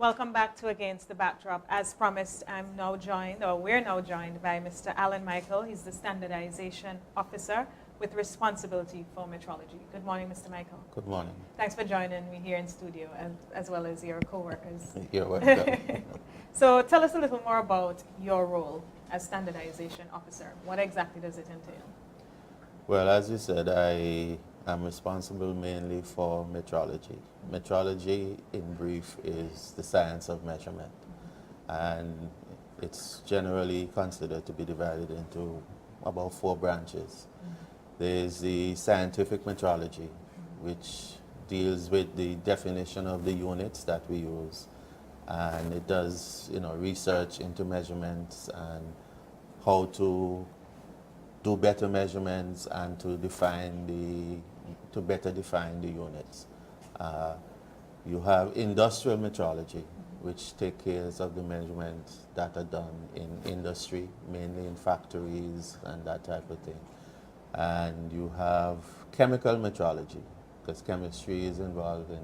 Welcome back to Against the Backdrop. As promised, we're now joined by Mr. Alan Michael. He's the Standardization Officer with responsibility for metrology. Good morning, Mr. Michael. Good morning. Thanks for joining me here in studio, as well as your co-workers. You're welcome. So tell us a little more about your role as Standardization Officer. What exactly does it entail? Well, as you said, I am responsible mainly for metrology. Metrology, in brief, is the science of measurement. And it's generally considered to be divided into about 4 branches. There's the scientific metrology, which deals with the definition of the units that we use. And it does, research into measurements and how to do better measurements and to better define the units. You have industrial metrology, which takes care of the measurements that are done in industry, mainly in factories and that type of thing. And you have chemical metrology, because chemistry is involved in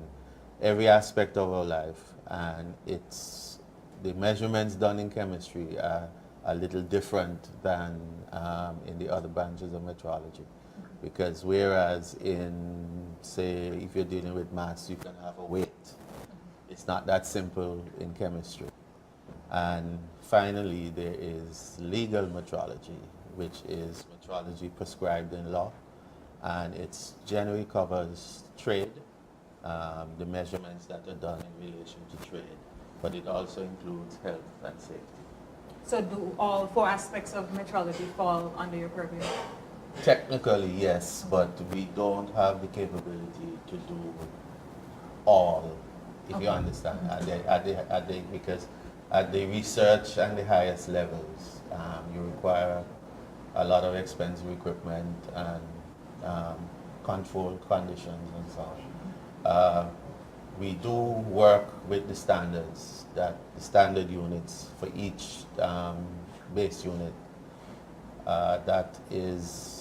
every aspect of our life, and the measurements done in chemistry are a little different than in the other branches of metrology. Because whereas in, say, if you're dealing with mass, you can have a weight. It's not that simple in chemistry. And finally, there is legal metrology, which is metrology prescribed in law. And it generally covers trade, the measurements that are done in relation to trade. But it also includes health and safety. So do all 4 aspects of metrology fall under your purview? Technically, yes, but we don't have the capability to do all, if you understand, because at the research and the highest levels, you require a lot of expensive equipment and controlled conditions and so on. We do work with the standards, the standard units for each base unit that is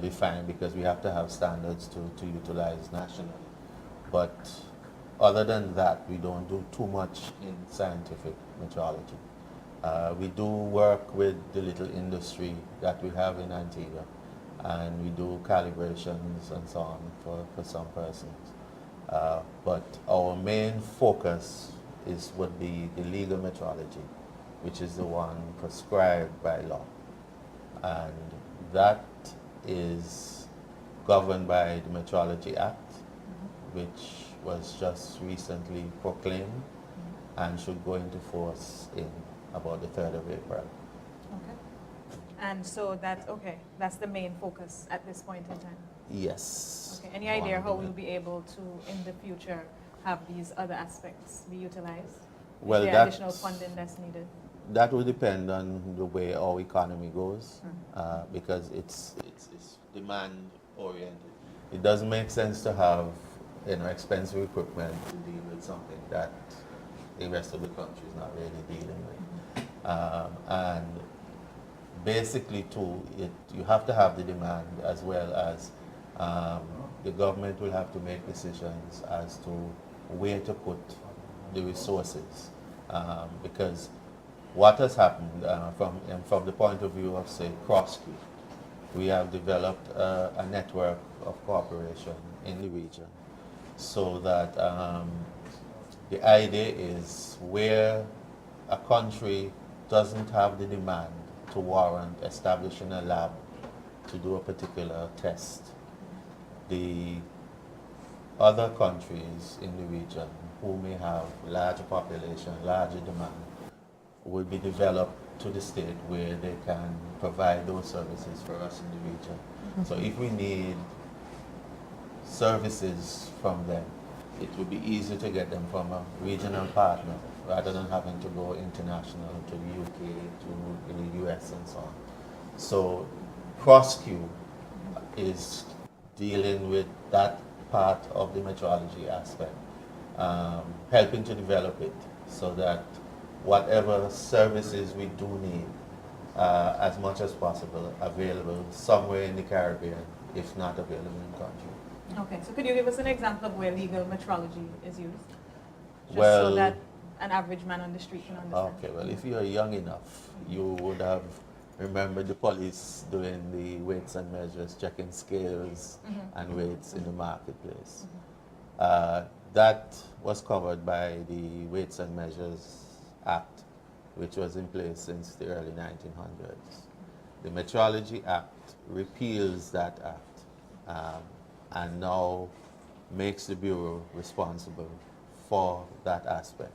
defined, because we have to have standards to utilize nationally. But other than that, we don't do too much in scientific metrology. We do work with the little industry that we have in Antigua, and we do calibrations and so on for some persons. But our main focus would be the legal metrology, which is the one prescribed by law. And that is governed by the Metrology Act, which was just recently proclaimed and should go into force in about the 3rd of April. Okay. And so that's the main focus at this point in time? Yes. Okay. Any idea how we'll be able to, in the future, have these other aspects be utilized? Well, is there additional funding that's needed? That will depend on the way our economy goes, because it's demand oriented. It doesn't make sense to have expensive equipment to deal with something that the rest of the country is not really dealing with. And basically, too, you have to have the demand, as well as the government will have to make decisions as to where to put the resources, because what has happened from the point of view of, say, CROSQ, we have developed a network of cooperation in the region, so that the idea is where a country doesn't have the demand to warrant establishing a lab to do a particular test, the other countries in the region who may have larger population, larger demand, will be developed to the state where they can provide those services for us in the region. So if we need services from them, it would be easier to get them from a regional partner rather than having to go international to the UK, to the US and so on. So CROSQ is dealing with that part of the metrology aspect, helping to develop it so that whatever services we do need, as much as possible, available somewhere in the Caribbean, if not available in the country. Okay, so could you give us an example of where legal metrology is used? Just Well, so that an average man on the street can understand. okay, well, if you're young enough, you would have remembered the police doing the weights and measures, checking scales and weights in the marketplace. That was covered by the Weights and Measures Act, which was in place since the early 1900s. The Metrology Act repeals that act and now makes the Bureau responsible for that aspect.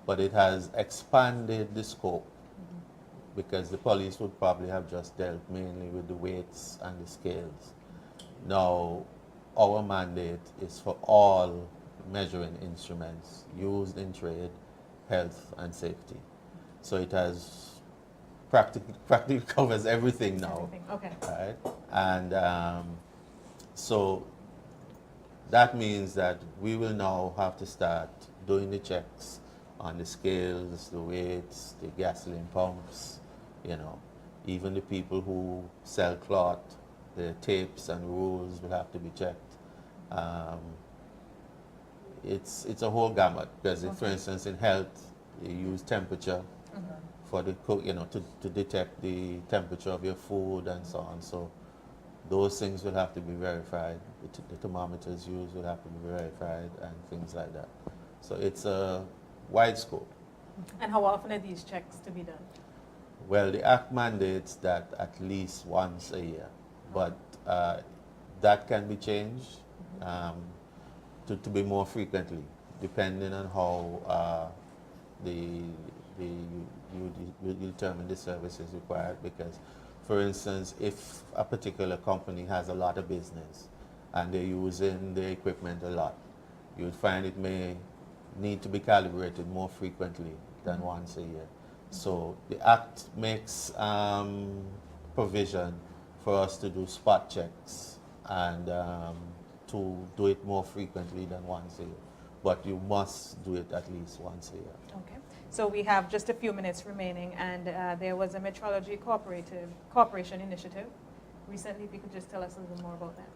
But it has expanded the scope because the police would probably have just dealt mainly with the weights and the scales. Now, our mandate is for all measuring instruments used in trade, health, and safety. So it has practically covers everything now. Everything. Okay. Right? And so that means that we will now have to start doing the checks on the scales, the weights, the gasoline pumps, you know, even the people who sell cloth, the tapes and rules will have to be checked. It's a whole gamut because, for instance, in health, you use temperature for the to detect the temperature of your food and so on. So those things will have to be verified. The thermometers used will have to be verified and things like that. So it's a wide scope. And how often are these checks to be done? Well, the Act mandates that at least once a year, but that can be changed to be more frequently, depending on how you determine the service is required. Because, for instance, if a particular company has a lot of business and they're using the equipment a lot, you'd find it may need to be calibrated more frequently than once a year. So the Act makes provision for us to do spot checks and to do it more frequently than once a year. But you must do it at least once a year. Okay. So we have just a few minutes remaining, and there was a Metrology Corporation initiative recently. If you could just tell us a little more about that.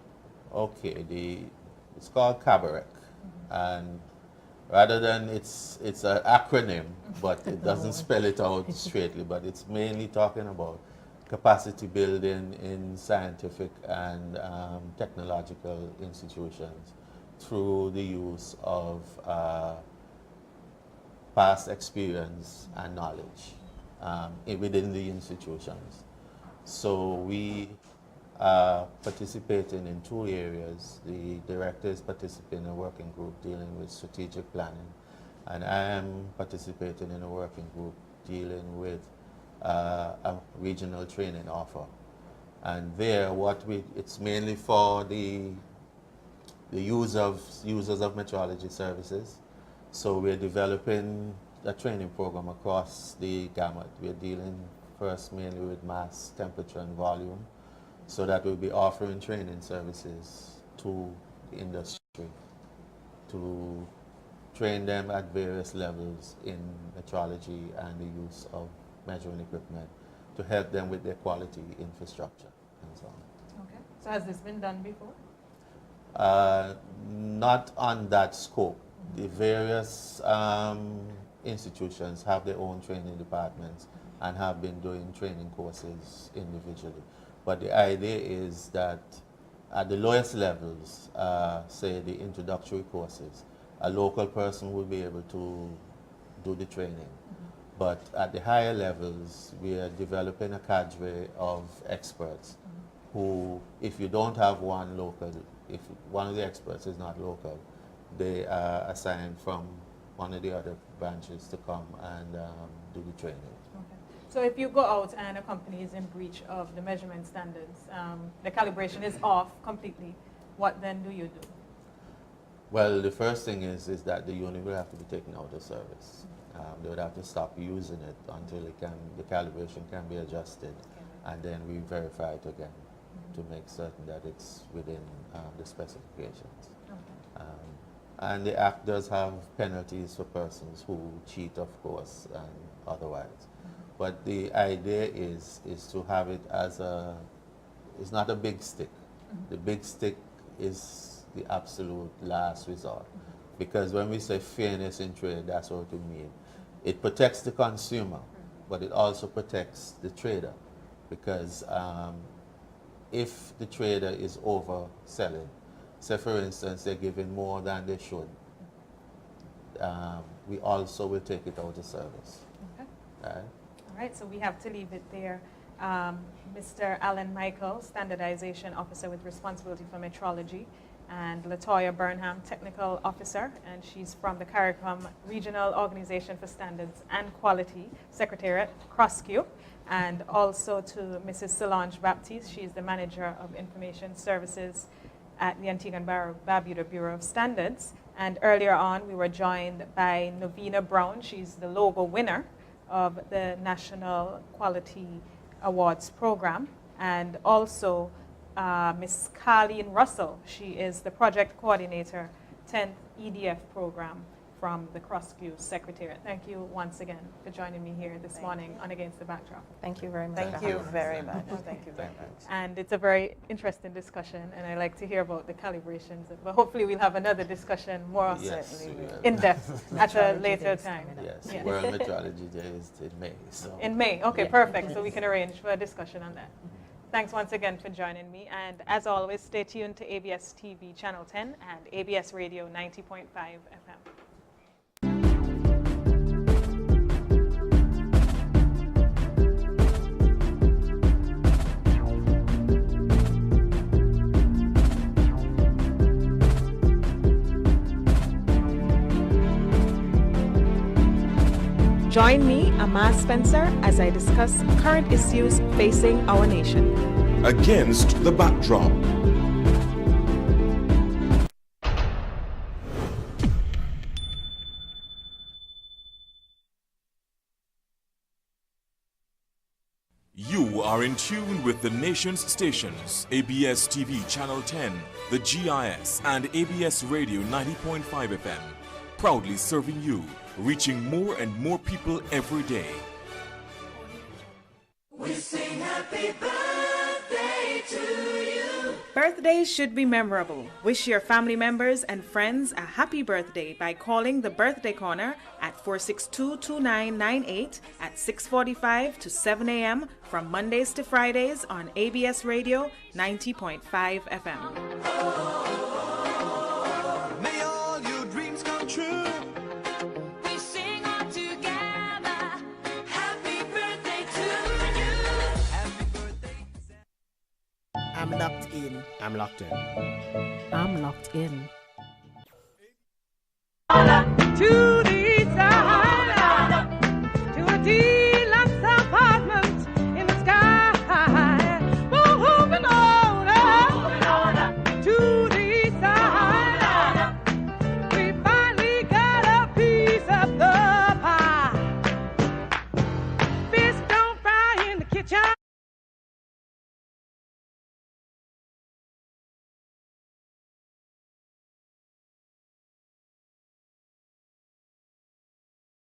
Okay, it's called CROSQ, and rather than it's an acronym, but it doesn't spell it out straightly. But it's mainly talking about capacity building in scientific and technological institutions through the use of past experience and knowledge within the institutions. So we are participating in two areas. The director is participating in a working group dealing with strategic planning, and I am participating in a working group dealing with a regional training offer. And there, it's mainly for the users of metrology services. So we're developing a training program across the gamut. We're dealing first mainly with mass, temperature, and volume, so that we'll be offering training services to the industry to train them at various levels in metrology and the use of measuring equipment to help them with their quality infrastructure and so on. Okay. So has this been done before? Not on that scope. The various institutions have their own training departments and have been doing training courses individually. But the idea is that at the lowest levels, say the introductory courses, a local person will be able to do the training. But at the higher levels, we are developing a cadre of experts who, if you don't have one local, if one of the experts is not local, they are assigned from one of the other branches to come and do the training. Okay. So if you go out and a company is in breach of the measurement standards, the calibration is off completely, what then do you do? Well, the first thing is that the unit will have to be taken out of service. They would have to stop using it until the calibration can be adjusted, and then we verify it again to make certain that it's within the specifications. Okay. And the Act does have penalties for persons who cheat, of course, and otherwise. But the idea is to have it as it's not a big stick. The big stick is the absolute last resort. Because when we say fairness in trade, that's what we mean. It protects the consumer, but it also protects the trader. Because if the trader is overselling, say for instance they're giving more than they should, we also will take it out of service. Okay. Right? All right, so we have to leave it there. Mr. Alan Michael, Standardization Officer with responsibility for metrology, and Latoya Burnham, Technical Officer, and she's from the CARICOM Regional Organization for Standards and Quality, Secretariat, CROSQ, and also to Mrs. Solange Baptiste. She's the Manager of Information Services at the Antigua and Barbuda Bureau of Standards. And earlier on, we were joined by Novena Brown. She's the logo winner of the National Quality Awards Program, and also Ms. Carleen Russell. She is the project coordinator, 10th EDF program from the CROSQ Secretariat. Thank you once again for joining me here this morning on Against the Backdrop. Thank you very much. Thank you very much. Thank you very much. And it's a very interesting discussion, and I like to hear about the calibrations, but hopefully we'll have another discussion more Yes, we will. in depth at a Metrology later days time. coming up. Yes, Yeah. World Metrology Day is in May. So. In May, okay, Yeah. perfect. So we can arrange for a discussion on that. Thanks once again for joining me. And as always, stay tuned to ABS TV Channel 10 and ABS Radio 90.5 FM. Join me, Amar Spencer, as I discuss current issues facing our nation. Against the Backdrop. You are in tune with the nation's stations, ABS TV Channel 10, the GIS, and ABS Radio 90.5 FM. Proudly serving you, reaching more and more people every day. We sing happy birthday to you. Birthdays should be memorable. Wish your family members and friends a happy birthday by calling the Birthday Corner at 462-2998 at 6:45 to 7 a.m. from Mondays to Fridays on ABS Radio 90.5 FM. May all your dreams come true. We sing all together. Happy birthday to you. Happy birthday. I'm locked in. I'm locked in. I'm locked in.